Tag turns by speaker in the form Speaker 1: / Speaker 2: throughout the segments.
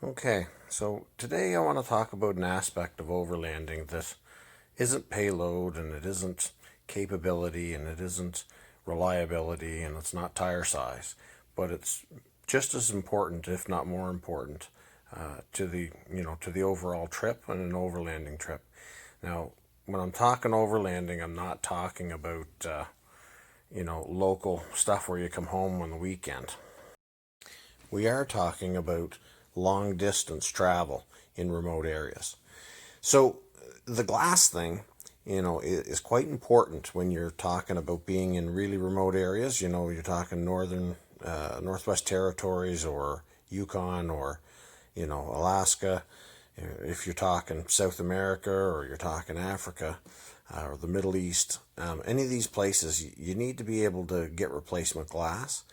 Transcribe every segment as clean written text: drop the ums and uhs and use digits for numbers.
Speaker 1: Okay, so today I want to talk about an aspect of overlanding that isn't payload and it isn't capability and it isn't reliability and it's not tire size, but it's just as important, if not more important, to the overall trip and an overlanding trip. Now, when I'm talking overlanding, I'm not talking about local stuff where you come home on the weekend. We are talking about long distance travel in remote areas. So the glass thing, is quite important when you're talking about being in really remote areas. You're talking Northwest Territories or Yukon or, Alaska. If you're talking South America or you're talking Africa or the Middle East, any of these places, you need to be able to get replacement glass.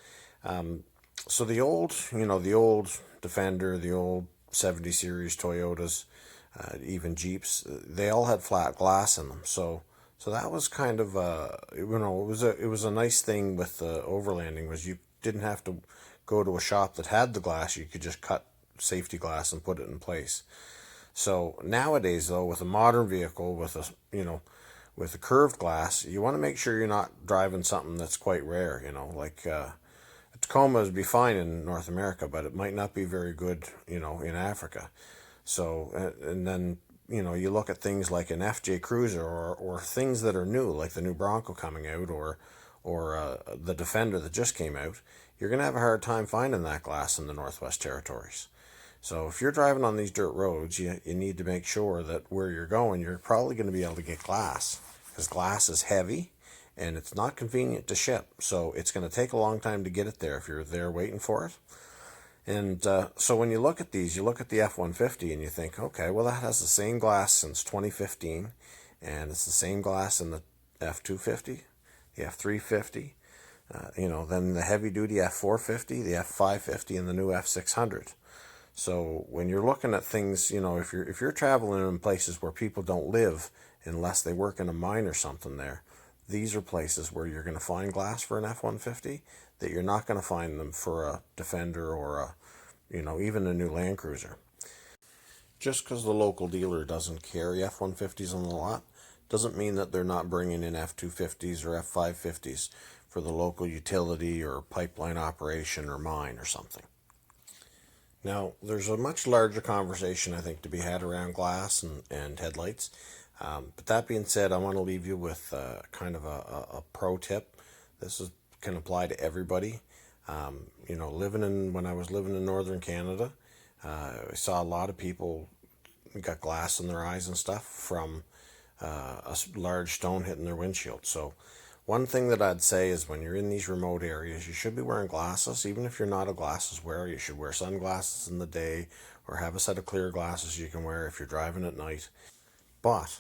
Speaker 1: So the old Defender, the old 70 series Toyotas, even Jeeps, they all had flat glass in them. So that was kind of it was a nice thing with the overlanding was you didn't have to go to a shop that had the glass. You could just cut safety glass and put it in place. So nowadays, though, with a modern vehicle with a curved glass, you want to make sure you're not driving something that's quite rare. Like a Tacoma would be fine in North America, but it might not be very good, in Africa. So, and then, you look at things like an FJ Cruiser or things that are new, like the new Bronco coming out or the Defender that just came out, you're going to have a hard time finding that glass in the Northwest Territories. So if you're driving on these dirt roads, you need to make sure that where you're going, you're probably going to be able to get glass because glass is heavy and it's not convenient to ship. So it's going to take a long time to get it there if you're there waiting for it. And so when you look at these, you look at the F-150 and you think, okay, well, that has the same glass since 2015, and it's the same glass in the F-250, the F-350, then the heavy-duty F-450, the F-550, and the new F-600. So when you're looking at things, if you're traveling in places where people don't live unless they work in a mine or something there, these are places where you're going to find glass for an F-150 that you're not going to find them for a Defender or even a new Land Cruiser. Just because the local dealer doesn't carry F-150s on the lot doesn't mean that they're not bringing in F-250s or F-550s for the local utility or pipeline operation or mine or something. Now, there's a much larger conversation, I think, to be had around glass and headlights. But that being said, I want to leave you with kind of a pro tip. Can apply to everybody. When I was living in northern Canada, I saw a lot of people got glass in their eyes and stuff from a large stone hitting their windshield. So one thing that I'd say is when you're in these remote areas, you should be wearing glasses. Even if you're not a glasses wearer, you should wear sunglasses in the day or have a set of clear glasses you can wear if you're driving at night. But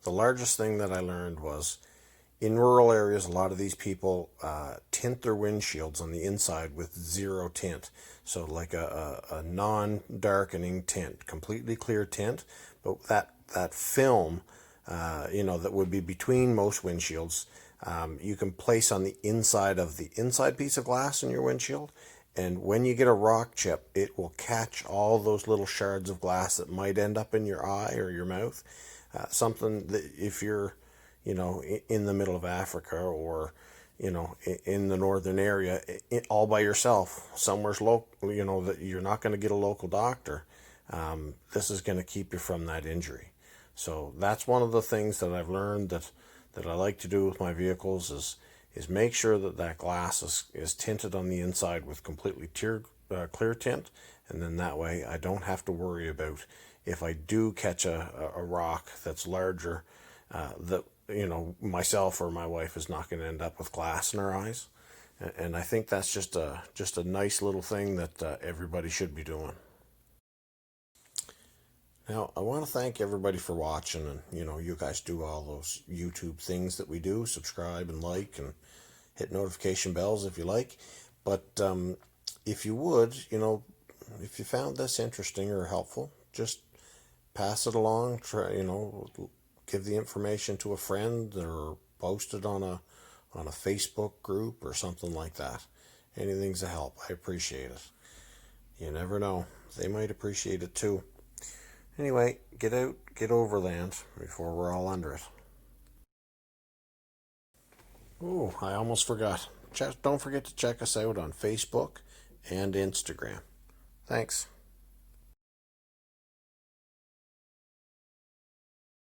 Speaker 1: the largest thing that I learned was in rural areas, a lot of these people tint their windshields on the inside with zero tint. So like a non-darkening tint, completely clear tint, but that film, that would be between most windshields, you can place on the inside of the inside piece of glass in your windshield. And when you get a rock chip, it will catch all those little shards of glass that might end up in your eye or your mouth. Something that if you're, in the middle of Africa or, in the northern area, all by yourself, somewhere's local, that you're not going to get a local doctor. This is going to keep you from that injury. So that's one of the things that I've learned that I like to do with my vehicles is make sure that glass is tinted on the inside with completely clear tint, and then that way I don't have to worry about if I do catch a rock that's larger, that myself or my wife is not going to end up with glass in our eyes. And I think that's just a nice little thing that everybody should be doing. Now, I want to thank everybody for watching, and you guys do all those YouTube things that we do, subscribe and like and hit notification bells if you like. But if you would, if you found this interesting or helpful, just pass it along. Try, give the information to a friend or post it on a Facebook group or something like that. Anything's a help. I appreciate it. You never know. They might appreciate it too. Anyway, get out, get Overland before we're all under it. Ooh, I almost forgot. Don't forget to check us out on Facebook and Instagram. Thanks.